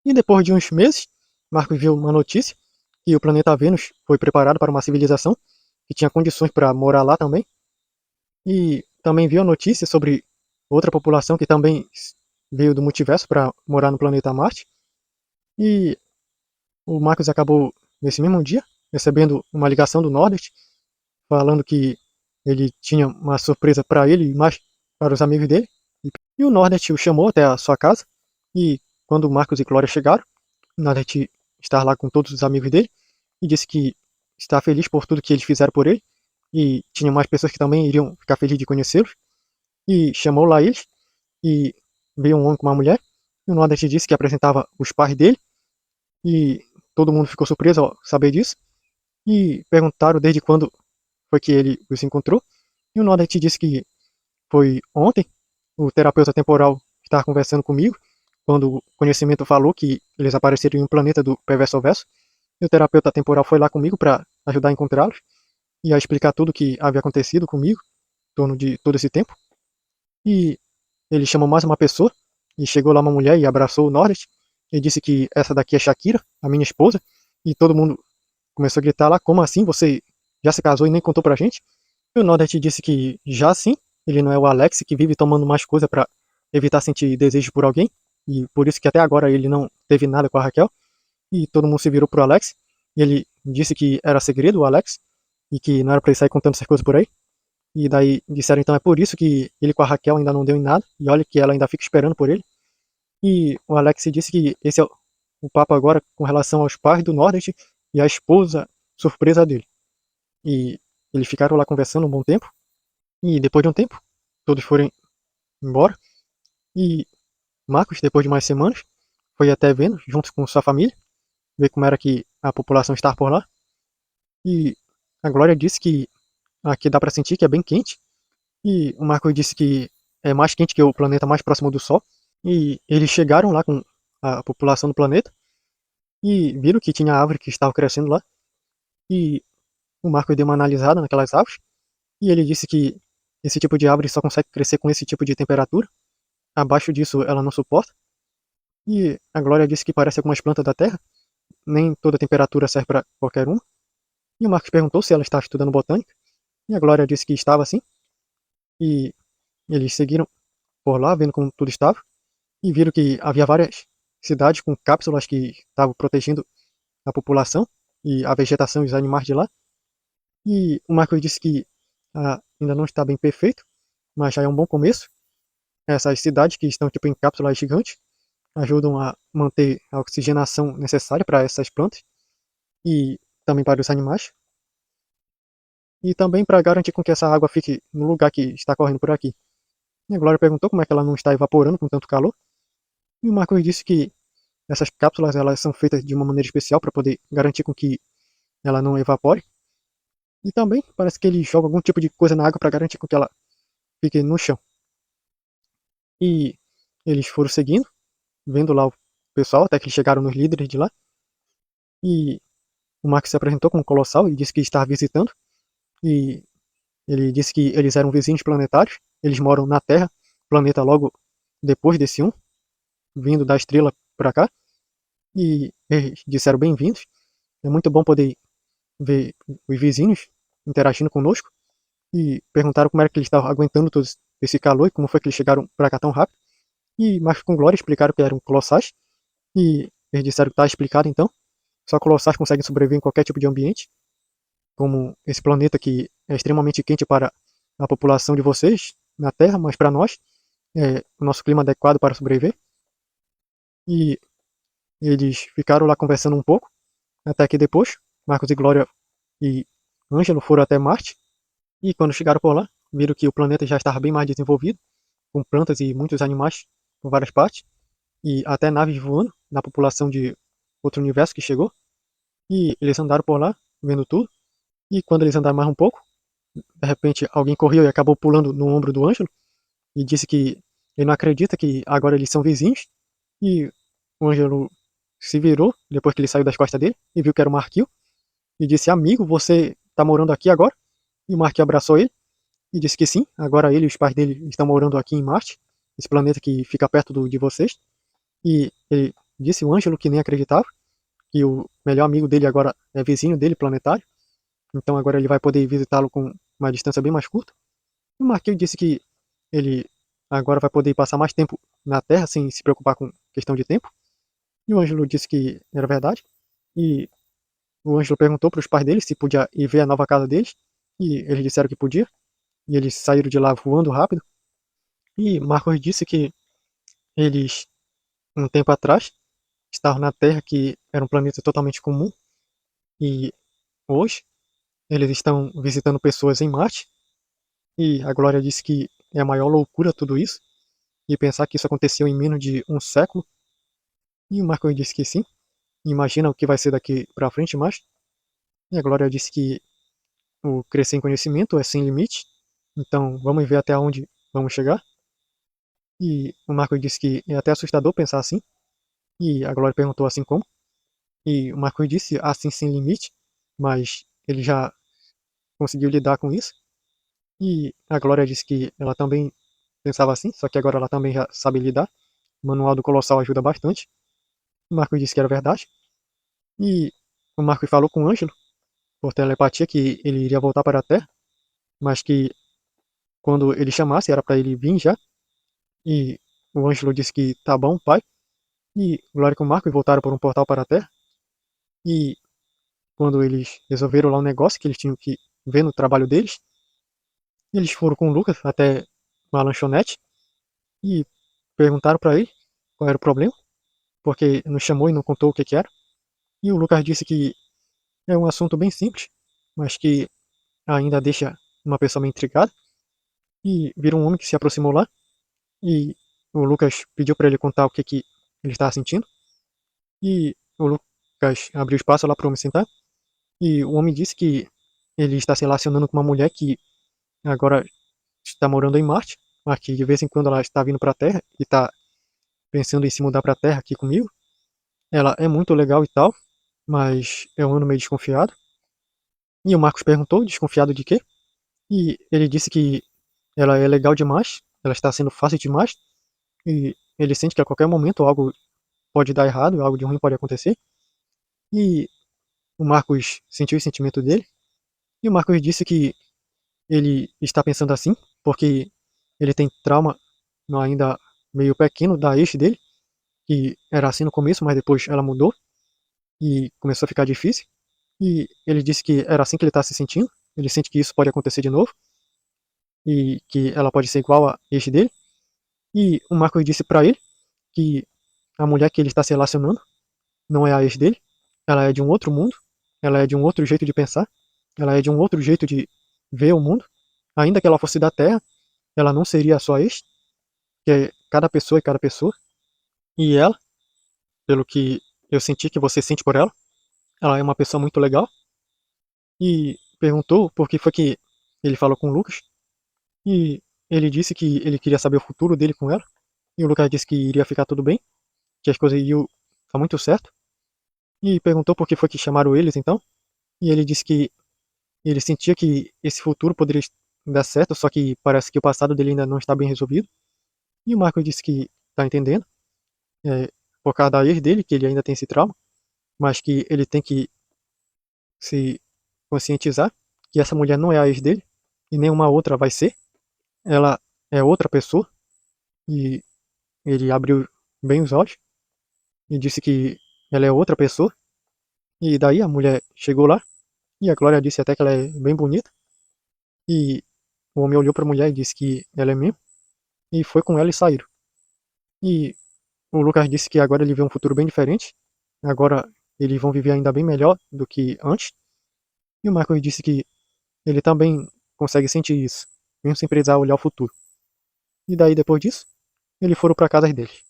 E depois de uns meses, Marcos viu uma notícia que o planeta Vênus foi preparado para uma civilização que tinha condições para morar lá também. E também viu a notícia sobre outra população que também veio do multiverso para morar no planeta Marte. E o Marcos acabou, nesse mesmo dia, recebendo uma ligação do Nordeste, falando que ele tinha uma surpresa para ele e mais para os amigos dele. E o Nordeste o chamou até a sua casa. E quando o Marcos e Glória chegaram, o Nordeste estava lá com todos os amigos dele e disse que está feliz por tudo que eles fizeram por ele. E tinha mais pessoas que também iriam ficar felizes de conhecê-los. E chamou lá eles. E veio um homem com uma mulher. E o Nordeste disse que apresentava os pais dele. E todo mundo ficou surpreso ao saber disso. E perguntaram desde quando foi que ele os encontrou. E o Nordeste disse que foi ontem. O terapeuta temporal estava conversando comigo quando o conhecimento falou que eles apareceram em um planeta do Perverso ao Verso. E o terapeuta temporal foi lá comigo para ajudar a encontrá-los e a explicar tudo o que havia acontecido comigo em torno de todo esse tempo. E ele chamou mais uma pessoa e chegou lá uma mulher e abraçou o Nordeste e disse que essa daqui é Shakira, a minha esposa. E todo mundo começou a gritar lá: como assim? Você já se casou e nem contou pra gente? E o Nordeste disse que já sim, ele não é o Alex que vive tomando mais coisa para evitar sentir desejo por alguém. E por isso que até agora ele não teve nada com a Raquel. E todo mundo se virou pro Alex. E ele disse que era segredo o Alex. E que não era pra ele sair contando essas coisas por aí. E daí disseram então é por isso que ele com a Raquel ainda não deu em nada. E olha que ela ainda fica esperando por ele. E o Alex disse que esse é o papo agora com relação aos pais do Nordeste e a esposa surpresa dele. E eles ficaram lá conversando um bom tempo. E depois de um tempo, todos foram embora. E Marcos, depois de mais semanas, foi até Vênus, junto com sua família, ver como era que a população estava por lá. E a Glória disse que aqui dá para sentir que é bem quente. E o Marcos disse que é mais quente que o planeta mais próximo do Sol. E eles chegaram lá com a população do planeta e viram que tinha árvore que estava crescendo lá. E o Marcos deu uma analisada naquelas árvores. E ele disse que esse tipo de árvore só consegue crescer com esse tipo de temperatura. Abaixo disso ela não suporta. E a Glória disse que parece algumas plantas da Terra. Nem toda temperatura serve para qualquer uma. E o Marcos perguntou se ela estava estudando botânica. E a Glória disse que estava sim. E eles seguiram por lá, vendo como tudo estava. E viram que havia várias cidades com cápsulas que estavam protegendo a população e a vegetação e os animais de lá. E o Marcos disse que ainda não está bem perfeito, mas já é um bom começo. Essas cidades que estão tipo em cápsulas gigantes ajudam a manter a oxigenação necessária para essas plantas e também para os animais. E também para garantir com que essa água fique no lugar que está correndo por aqui. E a Glória perguntou como é que ela não está evaporando com tanto calor. E o Marcos disse que essas cápsulas elas são feitas de uma maneira especial para poder garantir com que ela não evapore. E também parece que ele joga algum tipo de coisa na água para garantir com que ela fique no chão. E eles foram seguindo, vendo lá o pessoal, até que eles chegaram nos líderes de lá. E o Marcos se apresentou como Colossal e disse que estava visitando. E ele disse que eles eram vizinhos planetários. Eles moram na Terra, planeta logo depois desse um, vindo da estrela para cá. E eles disseram bem-vindos. É muito bom poder ver os vizinhos interagindo conosco. E perguntaram como era que eles estavam aguentando todo esse calor e como foi que eles chegaram para cá tão rápido. E Marcos com Glória explicaram que eram colossais. E eles disseram que está explicado então. Só colossais conseguem sobreviver em qualquer tipo de ambiente. Como esse planeta que é extremamente quente para a população de vocês na Terra, mas para nós é o nosso clima adequado para sobreviver. E eles ficaram lá conversando um pouco, até que depois Marcos e Glória e Ângelo foram até Marte. E quando chegaram por lá, viram que o planeta já estava bem mais desenvolvido, com plantas e muitos animais por várias partes, e até naves voando na população de outro universo que chegou. E eles andaram por lá, vendo tudo. E quando eles andaram mais um pouco, de repente alguém correu e acabou pulando no ombro do Ângelo e disse que ele não acredita que agora eles são vizinhos. E o Ângelo se virou depois que ele saiu das costas dele e viu que era o Marquinhos e disse: amigo, você está morando aqui agora? E o Marquinhos abraçou ele e disse que sim, agora ele e os pais dele estão morando aqui em Marte, esse planeta que fica perto de vocês. E ele disse o Ângelo que nem acreditava, que o melhor amigo dele agora é vizinho dele, planetário. Então agora ele vai poder visitá-lo com uma distância bem mais curta. E o Marquinhos disse que ele agora vai poder passar mais tempo na Terra sem se preocupar com questão de tempo. E o Ângelo disse que era verdade. E o Ângelo perguntou para os pais dele se podia ir ver a nova casa deles. E eles disseram que podia. E eles saíram de lá voando rápido. E Marcos disse que eles, um tempo atrás, estavam na Terra, que era um planeta totalmente comum. E hoje eles estão visitando pessoas em Marte. E a Glória disse que é a maior loucura tudo isso. E pensar que isso aconteceu em menos de um século. E o Marcos disse que sim. Imagina o que vai ser daqui pra frente mais. E a Glória disse que o crescer em conhecimento é sem limite. Então vamos ver até onde vamos chegar. E o Marcos disse que é até assustador pensar assim. E a Glória perguntou assim como. E o Marcos disse assim sem limite. Mas ele já conseguiu lidar com isso. E a Glória disse que ela também pensava assim. Só que agora ela também já sabe lidar. O manual do Colossal ajuda bastante. O Marcos disse que era verdade. E o Marcos falou com o Ângelo, por telepatia, que ele iria voltar para a Terra, mas que quando ele chamasse era para ele vir já. E o Ângelo disse que tá bom, pai. E Glória e o Marcos voltaram por um portal para a Terra. E quando eles resolveram lá um negócio que eles tinham que ver no trabalho deles, eles foram com o Lucas até uma lanchonete e perguntaram para ele qual era o problema, porque nos chamou e não contou o que que era. E o Lucas disse que é um assunto bem simples, mas que ainda deixa uma pessoa meio intrigada. E viram um homem que se aproximou lá. E o Lucas pediu para ele contar o que, que ele estava sentindo. E o Lucas abriu espaço lá para o homem sentar. E o homem disse que ele está se relacionando com uma mulher que agora está morando em Marte, mas que de vez em quando ela está vindo para a Terra e está pensando em se mudar para a Terra aqui comigo. Ela é muito legal e tal, mas eu ando meio desconfiado. E o Marcos perguntou, desconfiado de quê? E ele disse que ela é legal demais, ela está sendo fácil demais, e ele sente que a qualquer momento algo pode dar errado, algo de ruim pode acontecer. E o Marcos sentiu o sentimento dele. E o Marcos disse que ele está pensando assim porque ele tem trauma ainda meio pequeno da ex dele, que era assim no começo, mas depois ela mudou e começou a ficar difícil. E ele disse que era assim que ele está se sentindo. Ele sente que isso pode acontecer de novo e que ela pode ser igual a ex dele. E o Marcos disse para ele que a mulher que ele está se relacionando não é a ex dele, ela é de um outro mundo, ela é de um outro jeito de pensar, ela é de um outro jeito de ver o mundo. Ainda que ela fosse da Terra, ela não seria a sua ex, que é cada pessoa e cada pessoa. E ela, pelo que eu senti que você sente por ela é uma pessoa muito legal. E perguntou por que foi que ele falou com o Lucas. E ele disse que ele queria saber o futuro dele com ela. E o Lucas disse que iria ficar tudo bem, que as coisas iriam dar muito certo. E perguntou por que foi que chamaram eles então. E ele disse que ele sentia que esse futuro poderia dar certo, só que parece que o passado dele ainda não está bem resolvido. E o Marcos disse que está entendendo, por causa da ex dele, que ele ainda tem esse trauma, mas que ele tem que se conscientizar que essa mulher não é a ex dele e nenhuma outra vai ser. Ela é outra pessoa. E ele abriu bem os olhos e disse que ela é outra pessoa. E daí a mulher chegou lá e a Glória disse até que ela é bem bonita. E o homem olhou para a mulher e disse que ela é mesmo. E foi com ela e saíram. E o Lucas disse que agora ele vê um futuro bem diferente. Agora eles vão viver ainda bem melhor do que antes. E o Marcos disse que ele também consegue sentir isso, mesmo sem precisar olhar o futuro. E daí depois disso, eles foram para casa deles.